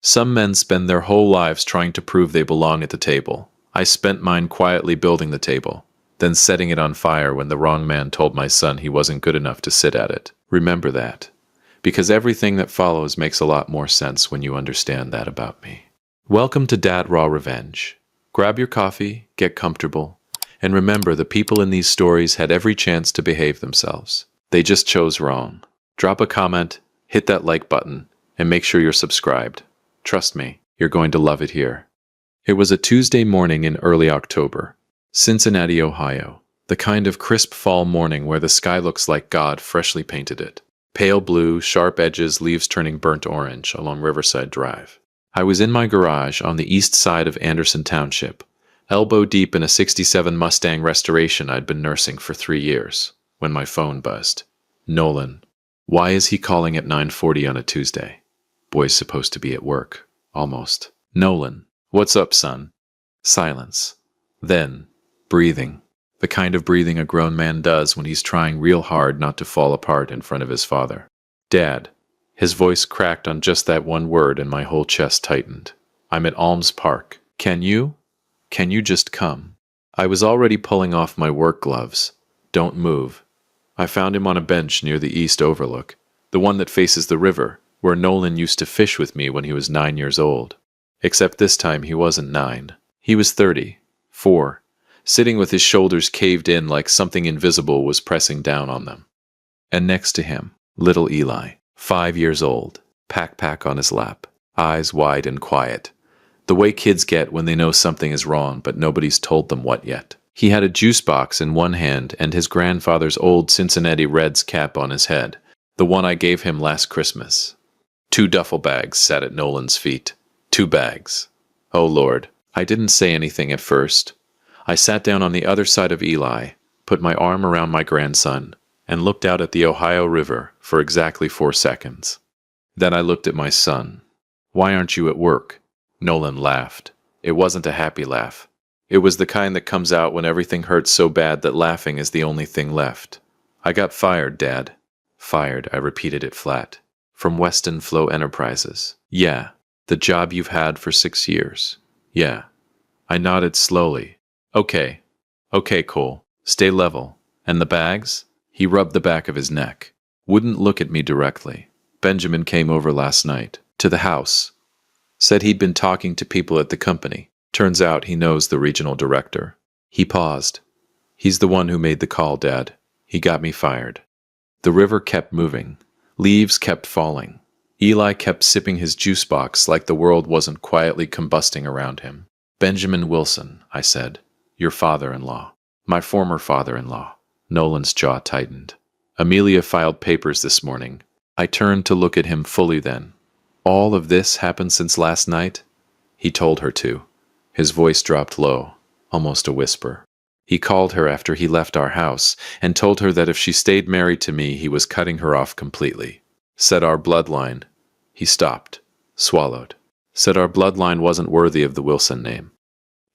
Some men spend their whole lives trying to prove they belong at the table. I spent mine quietly building the table, then setting it on fire when the wrong man told my son he wasn't good enough to sit at it. Remember that, because everything that follows makes a lot more sense when you understand that about me. Welcome to Dad Raw Revenge. Grab your coffee, get comfortable, and remember the people in these stories had every chance to behave themselves. They just chose wrong. Drop a comment, hit that like button, and make sure you're subscribed. Trust me, you're going to love it here. It was a Tuesday morning in early October, Cincinnati, Ohio, the kind of crisp fall morning where the sky looks like God freshly painted it. Pale blue, sharp edges, leaves turning burnt orange along Riverside Drive. I was in my garage on the east side of Anderson Township, elbow deep in a '67 Mustang restoration I'd been nursing for 3 years, when my phone buzzed. Nolan. Why is he calling at 9:40 on a Tuesday? Boy's supposed to be at work. Almost. Nolan. What's up, son? Silence. Then, breathing. The kind of breathing a grown man does when he's trying real hard not to fall apart in front of his father. Dad. His voice cracked on just that one word and my whole chest tightened. I'm at Alms Park. Can you just come? I was already pulling off my work gloves. Don't move. I found him on a bench near the east overlook, the one that faces the river, where Nolan used to fish with me when he was 9 years old. Except this time he wasn't 9. He was 34, sitting with his shoulders caved in like something invisible was pressing down on them. And next to him, little Eli, 5 years old, pack on his lap, eyes wide and quiet. The way kids get when they know something is wrong but nobody's told them what yet. He had a juice box in one hand and his grandfather's old Cincinnati Reds cap on his head, the one I gave him last Christmas. 2 duffel bags sat at Nolan's feet. 2 bags. Oh Lord. I didn't say anything at first. I sat down on the other side of Eli, put my arm around my grandson, and looked out at the Ohio River for exactly 4 seconds. Then I looked at my son. Why aren't you at work? Nolan laughed. It wasn't a happy laugh. It was the kind that comes out when everything hurts so bad that laughing is the only thing left. I got fired, Dad. Fired, I repeated it flat. From Weston Flow Enterprises. Yeah. The job you've had for 6 years. Yeah. I nodded slowly. Okay, Cole. Stay level. And the bags? He rubbed the back of his neck. Wouldn't look at me directly. Benjamin came over last night. To the house. Said he'd been talking to people at the company. Turns out he knows the regional director. He paused. He's the one who made the call, Dad. He got me fired. The river kept moving. Leaves kept falling. Eli kept sipping his juice box like the world wasn't quietly combusting around him. Benjamin Wilson, I said. Your father-in-law. My former father-in-law. Nolan's jaw tightened. Amelia filed papers this morning. I turned to look at him fully then. All of this happened since last night? He told her to. His voice dropped low, almost a whisper. He called her after he left our house and told her that if she stayed married to me, he was cutting her off completely. Said our bloodline. He stopped, swallowed. Said our bloodline wasn't worthy of the Wilson name.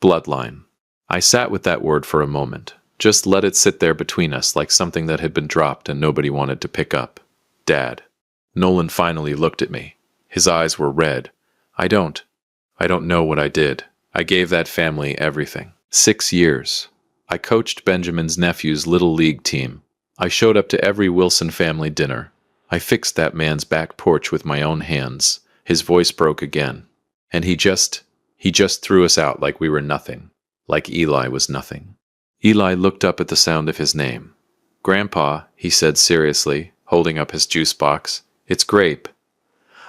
Bloodline. I sat with that word for a moment. Just let it sit there between us like something that had been dropped and nobody wanted to pick up. Dad. Nolan finally looked at me. His eyes were red. I don't know what I did. I gave that family everything. 6 years. I coached Benjamin's nephew's little league team. I showed up to every Wilson family dinner. I fixed that man's back porch with my own hands. His voice broke again. And he just threw us out like we were nothing. Like Eli was nothing. Eli looked up at the sound of his name. Grandpa, he said seriously, holding up his juice box. It's grape.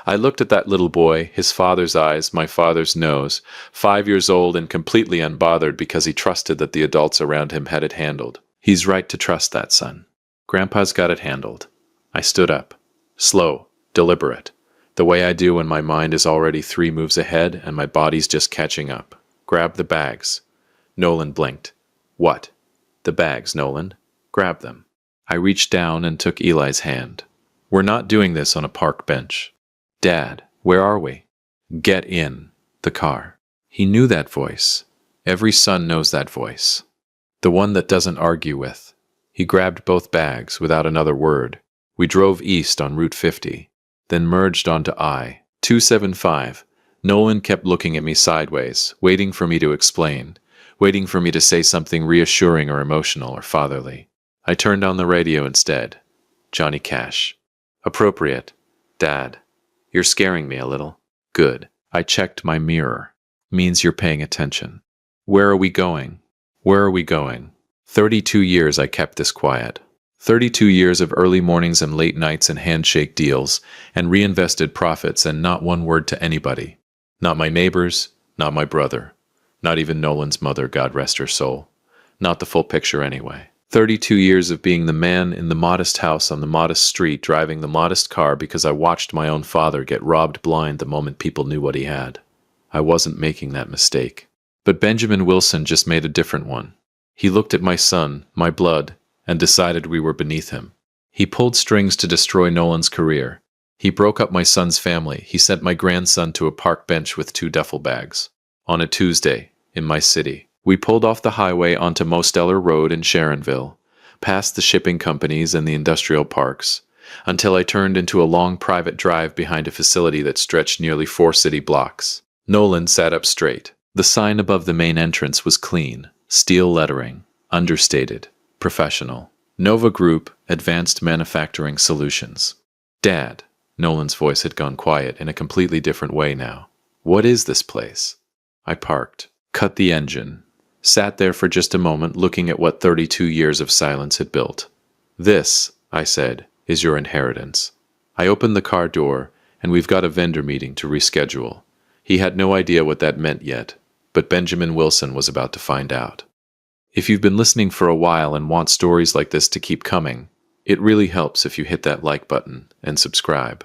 I looked at that little boy, his father's eyes, my father's nose, 5 years old and completely unbothered because he trusted that the adults around him had it handled. He's right to trust that, son. Grandpa's got it handled. I stood up. Slow, deliberate. The way I do when my mind is already 3 moves ahead and my body's just catching up. Grab the bags. Nolan blinked. What? The bags, Nolan. Grab them. I reached down and took Eli's hand. We're not doing this on a park bench. Dad, where are we? Get in the car. He knew that voice. Every son knows that voice. The one that doesn't argue with. He grabbed both bags without another word. We drove east on Route 50, then merged onto I-275, Nolan kept looking at me sideways, waiting for me to explain, waiting for me to say something reassuring or emotional or fatherly. I turned on the radio instead. Johnny Cash. Appropriate. Dad. You're scaring me a little. Good. I checked my mirror. Means you're paying attention. Where are we going? Where are we going? 32 years I kept this quiet. 32 years of early mornings and late nights and handshake deals, and reinvested profits, and not one word to anybody. Not my neighbors, not my brother, not even Nolan's mother, God rest her soul. Not the full picture anyway. 32 years of being the man in the modest house on the modest street, driving the modest car because I watched my own father get robbed blind the moment people knew what he had. I wasn't making that mistake. But Benjamin Wilson just made a different one. He looked at my son, my blood, and decided we were beneath him. He pulled strings to destroy Nolan's career. He broke up my son's family. He sent my grandson to a park bench with 2 duffel bags. On a Tuesday, in my city, we pulled off the highway onto Mosteller Road in Sharonville, past the shipping companies and the industrial parks, until I turned into a long private drive behind a facility that stretched nearly 4 city blocks. Nolan sat up straight. The sign above the main entrance was clean, steel lettering, understated, professional. Nova Group, Advanced Manufacturing Solutions. Dad. Nolan's voice had gone quiet in a completely different way now. What is this place? I parked, cut the engine, sat there for just a moment looking at what 32 years of silence had built. This, I said, is your inheritance. I opened the car door, and we've got a vendor meeting to reschedule. He had no idea what that meant yet, but Benjamin Wilson was about to find out. If you've been listening for a while and want stories like this to keep coming, it really helps if you hit that like button and subscribe.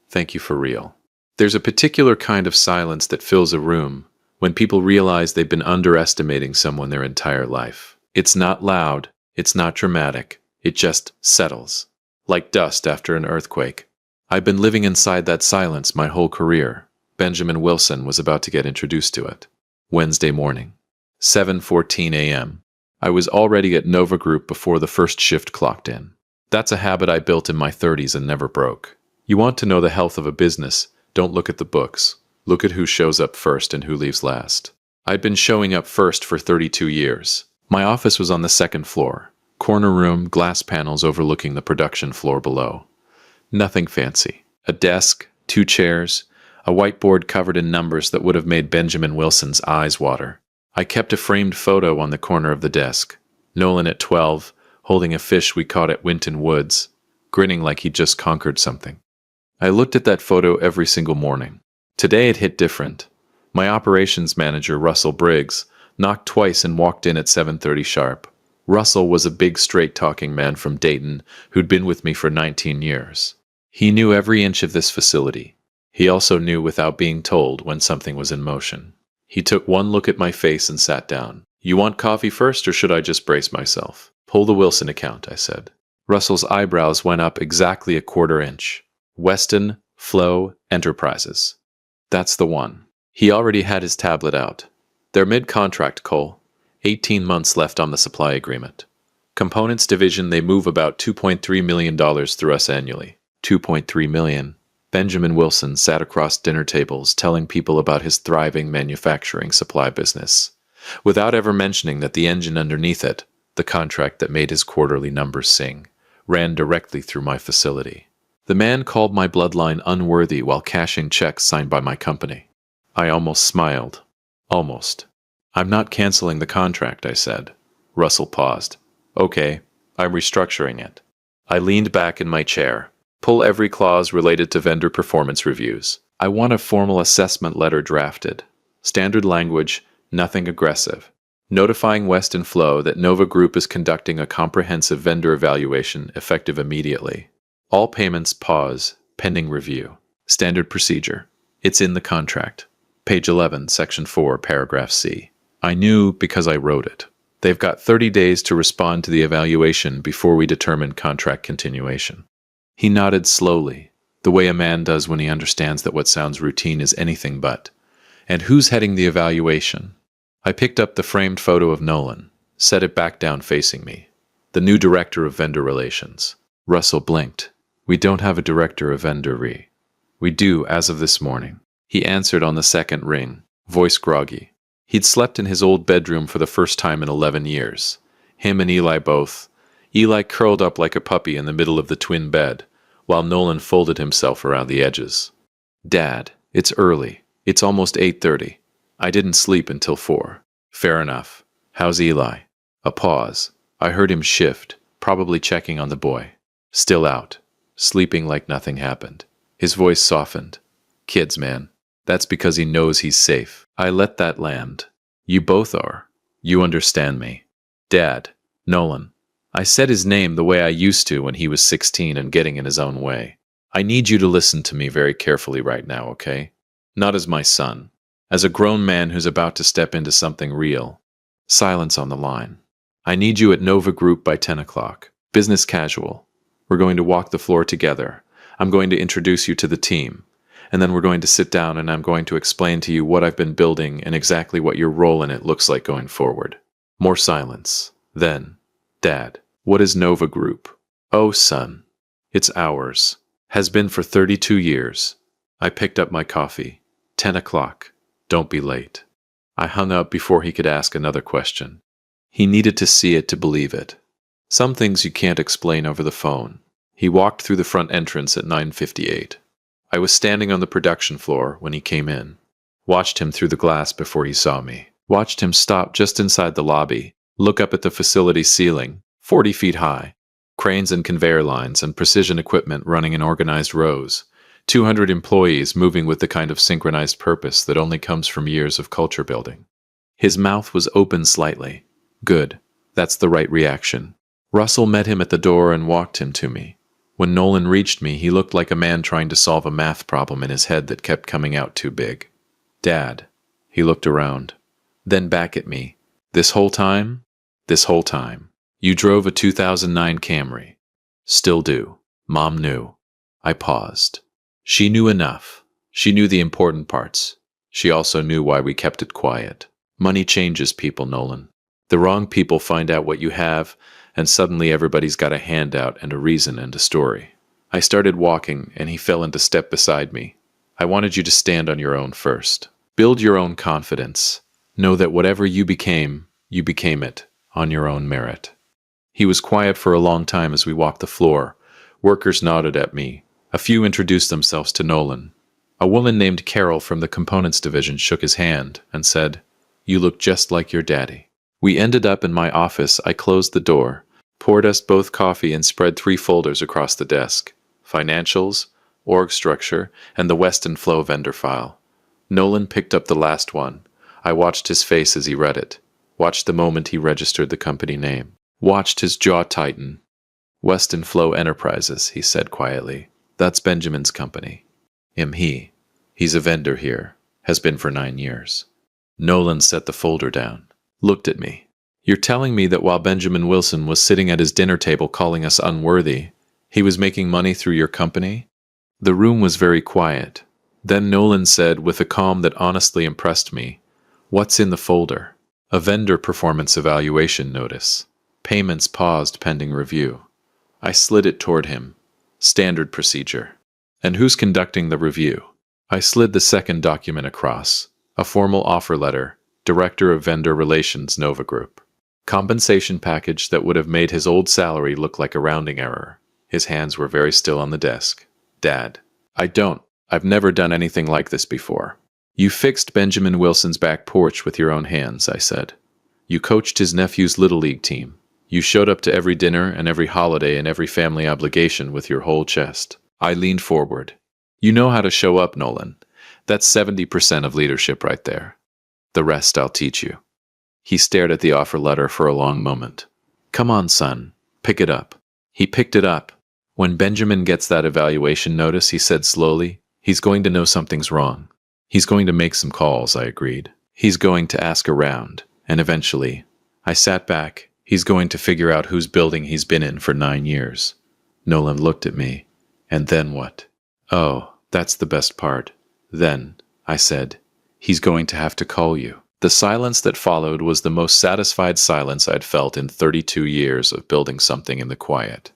Thank you for real. There's a particular kind of silence that fills a room when people realize they've been underestimating someone their entire life. It's not loud, it's not dramatic, it just settles, like dust after an earthquake. I've been living inside that silence my whole career. Benjamin Wilson was about to get introduced to it. Wednesday morning, 7:14 a.m. I was already at Nova Group before the first shift clocked in. That's a habit I built in my 30s and never broke. You want to know the health of a business, don't look at the books. Look at who shows up first and who leaves last. I'd been showing up first for 32 years. My office was on the 2nd floor. Corner room, glass panels overlooking the production floor below. Nothing fancy. A desk, 2 chairs, a whiteboard covered in numbers that would have made Benjamin Wilson's eyes water. I kept a framed photo on the corner of the desk. Nolan at 12, holding a fish we caught at Winton Woods, grinning like he'd just conquered something. I looked at that photo every single morning. Today it hit different. My operations manager, Russell Briggs, knocked twice and walked in at 7:30 sharp. Russell was a big straight-talking man from Dayton who'd been with me for 19 years. He knew every inch of this facility. He also knew without being told when something was in motion. He took one look at my face and sat down. You want coffee first, or should I just brace myself? Pull the Wilson account, I said. Russell's eyebrows went up exactly a 1/4 inch. Weston Flow Enterprises. That's the one. He already had his tablet out. They're mid-contract, Cole. 18 months left on the supply agreement. Components division, they move about $2.3 million through us annually. $2.3 million. Benjamin Wilson sat across dinner tables telling people about his thriving manufacturing supply business, without ever mentioning that the engine underneath it, the contract that made his quarterly numbers sing, ran directly through my facility. The man called my bloodline unworthy while cashing checks signed by my company. I almost smiled. Almost. I'm not canceling the contract, I said. Russell paused. Okay, I'm restructuring it. I leaned back in my chair. Pull every clause related to vendor performance reviews. I want a formal assessment letter drafted. Standard language, nothing aggressive. Notifying Weston Flow that Nova Group is conducting a comprehensive vendor evaluation effective immediately. All payments pause, pending review. Standard procedure. It's in the contract. Page 11, Section 4, Paragraph C. I knew because I wrote it. They've got 30 days to respond to the evaluation before we determine contract continuation. He nodded slowly, the way a man does when he understands that what sounds routine is anything but. And who's heading the evaluation? I picked up the framed photo of Nolan, set it back down facing me. The new director of vendor relations. Russell blinked. We don't have a director of vendor re. We do as of this morning. He answered on the second ring, voice groggy. He'd slept in his old bedroom for the first time in 11 years. Him and Eli both. Eli curled up like a puppy in the middle of the twin bed, while Nolan folded himself around the edges. Dad, it's early. It's almost 8:30. I didn't sleep until 4. Fair enough. How's Eli? A pause. I heard him shift, probably checking on the boy. Still out. Sleeping like nothing happened. His voice softened. Kids, man. That's because he knows he's safe. I let that land. You both are. You understand me. Dad. Nolan. I said his name the way I used to when he was 16 and getting in his own way. I need you to listen to me very carefully right now, okay? Not as my son. As a grown man who's about to step into something real. Silence on the line. I need you at Nova Group by 10 o'clock. Business casual. We're going to walk the floor together. I'm going to introduce you to the team. And then we're going to sit down and I'm going to explain to you what I've been building and exactly what your role in it looks like going forward. More silence. Then, Dad, what is Nova Group? Oh, son. It's ours. Has been for 32 years. I picked up my coffee. 10 o'clock. Don't be late. I hung up before he could ask another question. He needed to see it to believe it. Some things you can't explain over the phone. He walked through the front entrance at 9:58. I was standing on the production floor when he came in. Watched him through the glass before he saw me. Watched him stop just inside the lobby, look up at the facility ceiling, 40 feet high. Cranes and conveyor lines and precision equipment running in organized rows. 200 employees moving with the kind of synchronized purpose that only comes from years of culture building. His mouth was open slightly. Good. That's the right reaction. Russell met him at the door and walked him to me. When Nolan reached me, he looked like a man trying to solve a math problem in his head that kept coming out too big. Dad. He looked around. Then back at me. This whole time? This whole time. You drove a 2009 Camry. Still do. Mom knew. I paused. She knew enough. She knew the important parts. She also knew why we kept it quiet. Money changes people, Nolan. The wrong people find out what you have, and suddenly everybody's got a handout and a reason and a story. I started walking, and he fell into step beside me. I wanted you to stand on your own first. Build your own confidence. Know that whatever you became it, on your own merit. He was quiet for a long time as we walked the floor. Workers nodded at me. A few introduced themselves to Nolan. A woman named Carol from the Components Division shook his hand and said, "You look just like your daddy." We ended up in my office. I closed the door, poured us both coffee and spread 3 folders across the desk. Financials, org structure, and the Weston Flow vendor file. Nolan picked up the last one. I watched his face as he read it. Watched the moment he registered the company name. Watched his jaw tighten. Weston Flow Enterprises, he said quietly. That's Benjamin's company. He's a vendor here. Has been for 9 years. Nolan set the folder down. Looked at me. You're telling me that while Benjamin Wilson was sitting at his dinner table calling us unworthy, he was making money through your company? The room was very quiet. Then Nolan said with a calm that honestly impressed me, "What's in the folder?" A vendor performance evaluation notice. Payments paused pending review. I slid it toward him. Standard procedure. And who's conducting the review? I slid the second document across. A formal offer letter. Director of Vendor Relations, Nova Group. Compensation package that would have made his old salary look like a rounding error. His hands were very still on the desk. Dad. I've never done anything like this before. You fixed Benjamin Wilson's back porch with your own hands, I said. You coached his nephew's Little League team. You showed up to every dinner and every holiday and every family obligation with your whole chest. I leaned forward. You know how to show up, Nolan. That's 70% of leadership right there. The rest I'll teach you. He stared at the offer letter for a long moment. Come on, son. Pick it up. He picked it up. When Benjamin gets that evaluation notice, he said slowly, he's going to know something's wrong. He's going to make some calls, I agreed. He's going to ask around. And eventually, I sat back. He's going to figure out whose building he's been in for 9 years. Nolan looked at me. And then what? Oh, that's the best part. Then, I said, he's going to have to call you. The silence that followed was the most satisfied silence I'd felt in 32 years of building something in the quiet.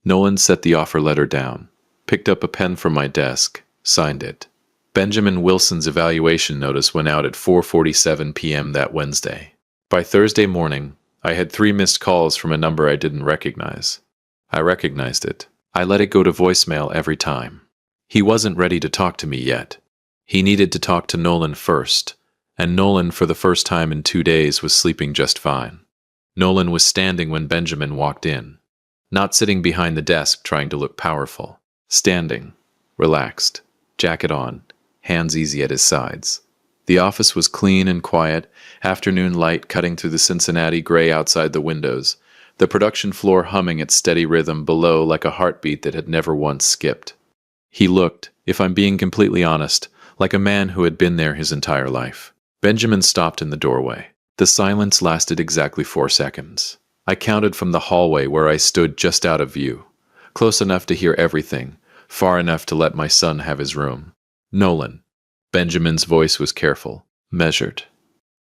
Nolan set the offer letter down, picked up a pen from my desk, signed it. Benjamin Wilson's evaluation notice went out at 4:47 p.m. that Wednesday. By Thursday morning, I had 3 missed calls from a number I didn't recognize. I recognized it. I let it go to voicemail every time. He wasn't ready to talk to me yet. He needed to talk to Nolan first, and Nolan, for the first time in 2 days, was sleeping just fine. Nolan was standing when Benjamin walked in, not sitting behind the desk trying to look powerful. Standing, relaxed, jacket on, hands easy at his sides. The office was clean and quiet, afternoon light cutting through the Cincinnati gray outside the windows, the production floor humming its steady rhythm below like a heartbeat that had never once skipped. He looked, if I'm being completely honest, like a man who had been there his entire life. Benjamin stopped in the doorway. The silence lasted exactly 4 seconds. I counted from the hallway where I stood just out of view, close enough to hear everything, far enough to let my son have his room. Nolan. Benjamin's voice was careful, measured.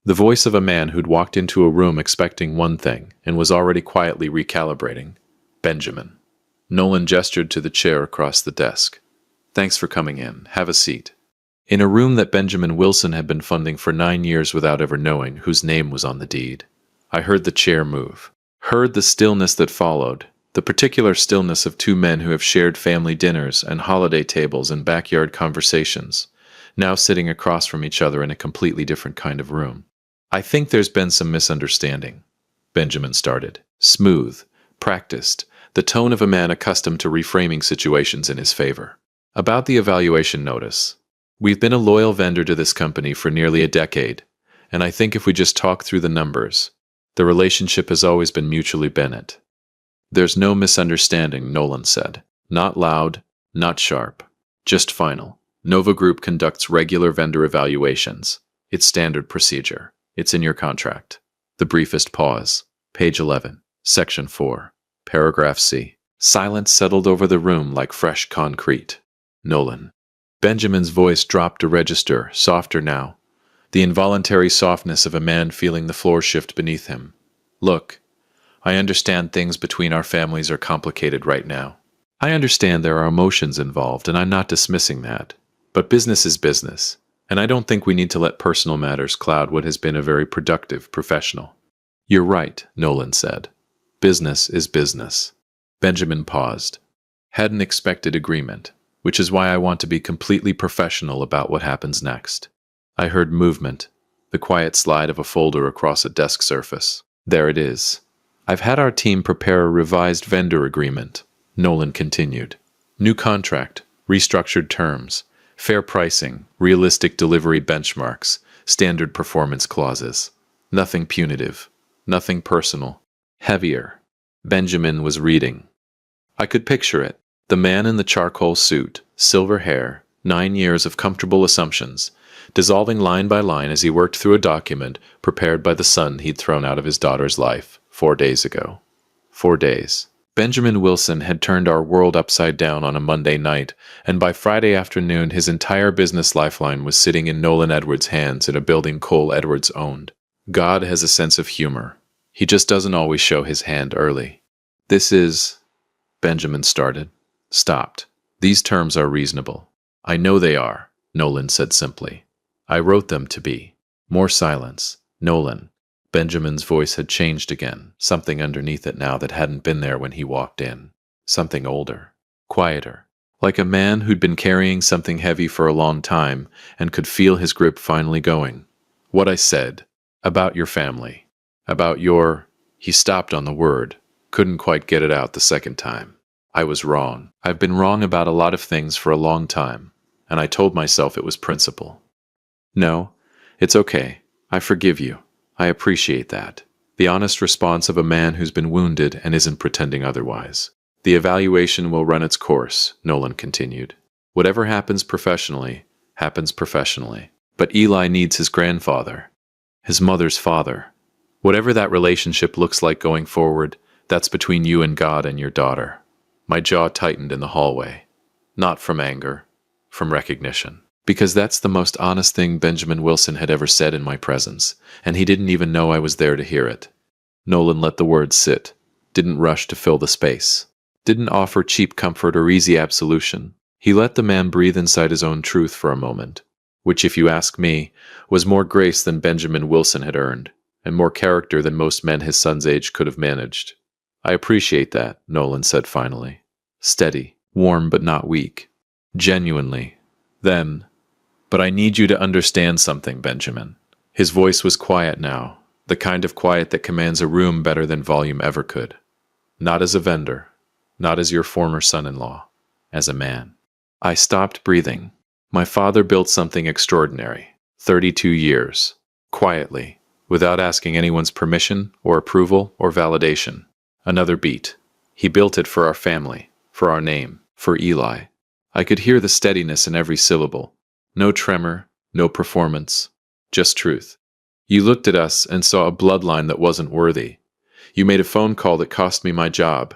The voice of a man who'd walked into a room expecting one thing and was already quietly recalibrating. Benjamin. Nolan gestured to the chair across the desk. Thanks for coming in. Have a seat. In a room that Benjamin Wilson had been funding for 9 years without ever knowing whose name was on the deed. I heard the chair move. Heard the stillness that followed, the particular stillness of 2 men who have shared family dinners and holiday tables and backyard conversations, now sitting across from each other in a completely different kind of room. I think there's been some misunderstanding, Benjamin started. Smooth, practiced, the tone of a man accustomed to reframing situations in his favor. About the evaluation notice. We've been a loyal vendor to this company for nearly a decade, and I think if we just talk through the numbers, the relationship has always been mutually benefit. There's no misunderstanding, Nolan said. Not loud, not sharp, just final. Nova Group conducts regular vendor evaluations. It's standard procedure. It's in your contract. The briefest pause. Page 11, Section 4, Paragraph C. Silence settled over the room like fresh concrete. Nolan. Benjamin's voice dropped a register, softer now. The involuntary softness of a man feeling the floor shift beneath him. Look, I understand things between our families are complicated right now. I understand there are emotions involved, and I'm not dismissing that. But business is business, and I don't think we need to let personal matters cloud what has been a very productive professional. You're right, Nolan said. Business is business. Benjamin paused. Hadn't expected agreement, which is why I want to be completely professional about what happens next. I heard movement, the quiet slide of a folder across a desk surface. There it is. I've had our team prepare a revised vendor agreement, Nolan continued. New contract, restructured terms, fair pricing, realistic delivery benchmarks, standard performance clauses. Nothing punitive, nothing personal. Heavier. Benjamin was reading. I could picture it. The man in the charcoal suit, silver hair, 9 years of comfortable assumptions, dissolving line by line as he worked through a document prepared by the son he'd thrown out of his daughter's life 4 days ago. 4 days. Benjamin Wilson had turned our world upside down on a Monday night, and by Friday afternoon his entire business lifeline was sitting in Nolan Edwards' hands in a building Cole Edwards owned. God has a sense of humor. He just doesn't always show his hand early. This is... Benjamin started. Stopped. These terms are reasonable. I know they are, Nolan said simply. I wrote them to be. More silence. Nolan. Benjamin's voice had changed again, something underneath it now that hadn't been there when he walked in. Something older. Quieter. Like a man who'd been carrying something heavy for a long time and could feel his grip finally going. What I said. About your family. About your... He stopped on the word. Couldn't quite get it out the second time. I was wrong. I've been wrong about a lot of things for a long time, and I told myself it was principle. No, it's okay. I forgive you. I appreciate that. The honest response of a man who's been wounded and isn't pretending otherwise. The evaluation will run its course, Nolan continued. Whatever happens professionally, happens professionally. But Eli needs his grandfather, his mother's father. Whatever that relationship looks like going forward, that's between you and God and your daughter. My jaw tightened in the hallway. Not from anger, from recognition. Because that's the most honest thing Benjamin Wilson had ever said in my presence, and he didn't even know I was there to hear it. Nolan let the words sit, didn't rush to fill the space, didn't offer cheap comfort or easy absolution, He let the man breathe inside his own truth for a moment, which, if you ask me, was more grace than Benjamin Wilson had earned, and more character than most men his son's age could have managed. I appreciate that, Nolan said finally. Steady, warm but not weak. Genuinely. Then, but I need you to understand something, Benjamin. His voice was quiet now, the kind of quiet that commands a room better than volume ever could. Not as a vendor, not as your former son-in-law, as a man. I stopped breathing. My father built something extraordinary. 32 years. Quietly, without asking anyone's permission or approval or validation. Another beat. He built it for our family, for our name, for Eli. I could hear the steadiness in every syllable. No tremor, no performance, just truth. You looked at us and saw a bloodline that wasn't worthy. You made a phone call that cost me my job.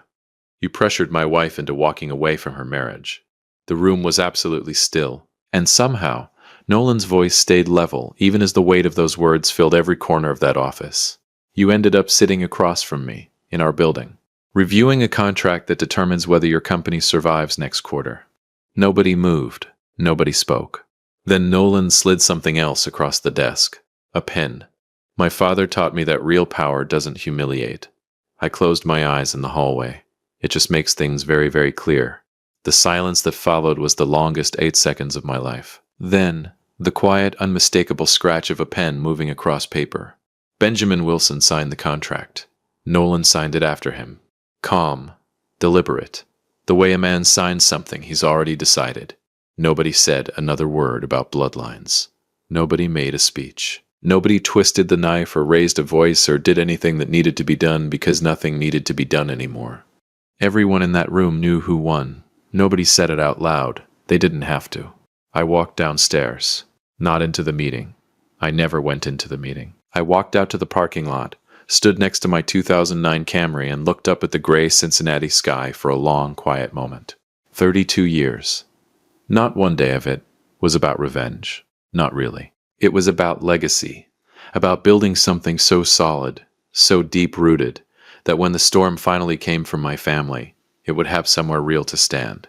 You pressured my wife into walking away from her marriage. The room was absolutely still, and somehow, Nolan's voice stayed level even as the weight of those words filled every corner of that office. You ended up sitting across from me, in our building, reviewing a contract that determines whether your company survives next quarter. Nobody moved. Nobody spoke. Then Nolan slid something else across the desk. A pen. My father taught me that real power doesn't humiliate. I closed my eyes in the hallway. It just makes things very, very clear. The silence that followed was the longest 8 seconds of my life. Then, the quiet, unmistakable scratch of a pen moving across paper. Benjamin Wilson signed the contract. Nolan signed it after him. Calm. Deliberate. The way a man signs something he's already decided. Nobody said another word about bloodlines. Nobody made a speech. Nobody twisted the knife or raised a voice or did anything that needed to be done because nothing needed to be done anymore. Everyone in that room knew who won. Nobody said it out loud. They didn't have to. I walked downstairs. Not into the meeting. I never went into the meeting. I walked out to the parking lot, stood next to my 2009 Camry and looked up at the gray Cincinnati sky for a long, quiet moment. 32 years. Not one day of it was about revenge. Not really. It was about legacy, about building something so solid, so deep-rooted, that when the storm finally came from my family, it would have somewhere real to stand.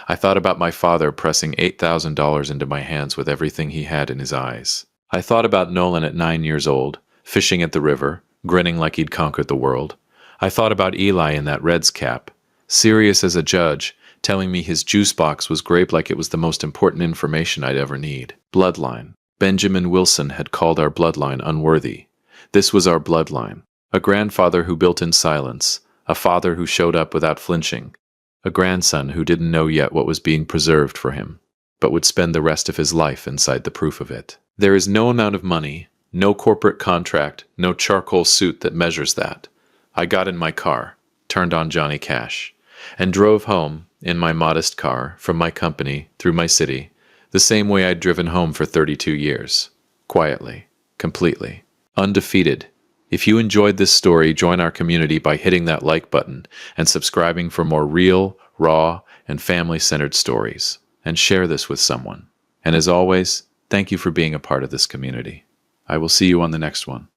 I thought about my father pressing $8,000 into my hands with everything he had in his eyes. I thought about Nolan at 9 years old, fishing at the river, grinning like he'd conquered the world. I thought about Eli in that Reds cap, serious as a judge, telling me his juice box was grape like it was the most important information I'd ever need. Bloodline. Benjamin Wilson had called our bloodline unworthy. This was our bloodline. A grandfather who built in silence, a father who showed up without flinching, a grandson who didn't know yet what was being preserved for him, but would spend the rest of his life inside the proof of it. There is no amount of money, no corporate contract, no charcoal suit that measures that. I got in my car, turned on Johnny Cash, and drove home, in my modest car, from my company, through my city, the same way I'd driven home for 32 years. Quietly. Completely. Undefeated. If you enjoyed this story, join our community by hitting that like button and subscribing for more real, raw, and family-centered stories. And share this with someone. And as always, thank you for being a part of this community. I will see you on the next one.